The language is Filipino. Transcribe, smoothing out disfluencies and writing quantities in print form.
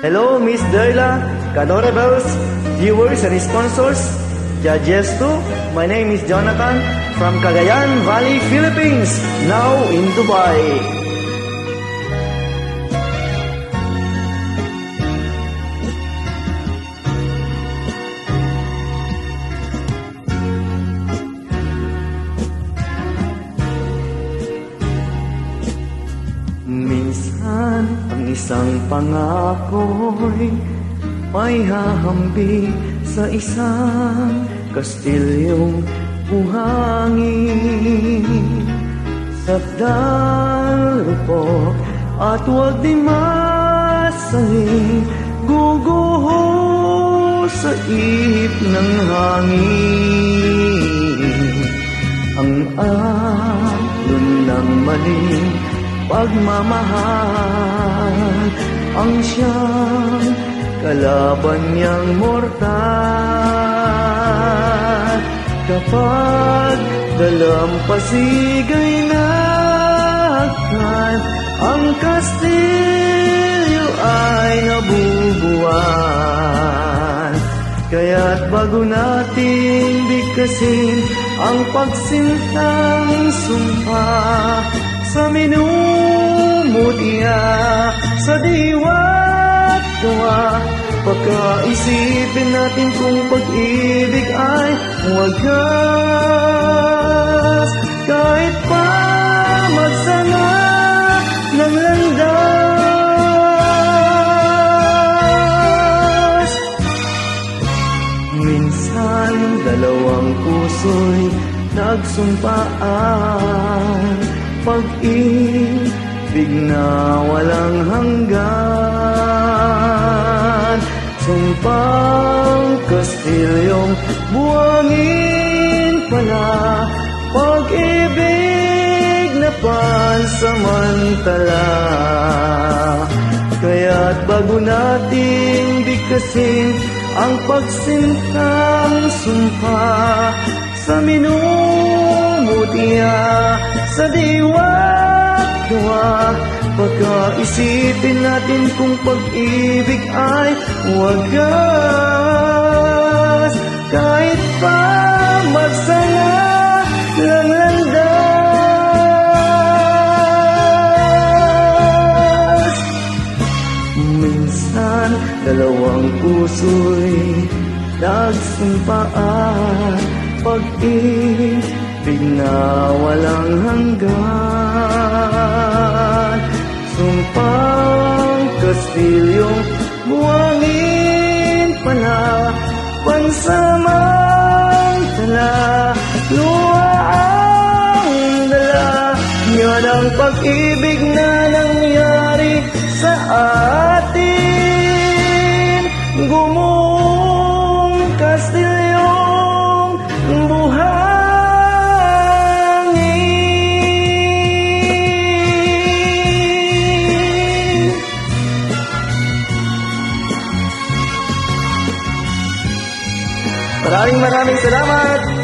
Hello, Miss Derla, Cadorables, viewers and sponsors, judges too. My name is Jonathan from Cagayan Valley, Philippines, now in Dubai. Minsan ang isang pangako'y may hahambing sa isang kastilyong buhangin. Sakdal rupok at huwag di masaling guguho sa ihip ng hangin. Ang alon ng maling pagmamahal ang siyang kalaban niyang mortal. Kapag dalampasig ay nagkan, ang kastilyo ay nabubuan. Kaya't bago natin bigkasin ang pagsintang sumpa sa minumutya, sa diwa't gawa, pagkaisipin natin kung pag-ibig ay wagas. Kahit pa magsama ng landas, minsan dalawang puso'y nagsumpaan, pag-ibig na walang hanggan. Sumpang kastilyong buwangin pala, pag-ibig na pansamantala. Kaya't bago natin bigkasin ang pagsintang sumpa sa minumutya, sa diwa't gawa, pagkaisipin natin kung pag-ibig ay wagas. Kahit pa magsama ng landas, minsan dalawang puso'y nagsumpaan, pag-ibig na walang hanggan. Sumpang kastilyong buwangin pala, pansamantala, luwaang dala. Yan ang pag-ibig na nangyari sa atin. Gumuong kastilyong buhangin. Maraming salamat.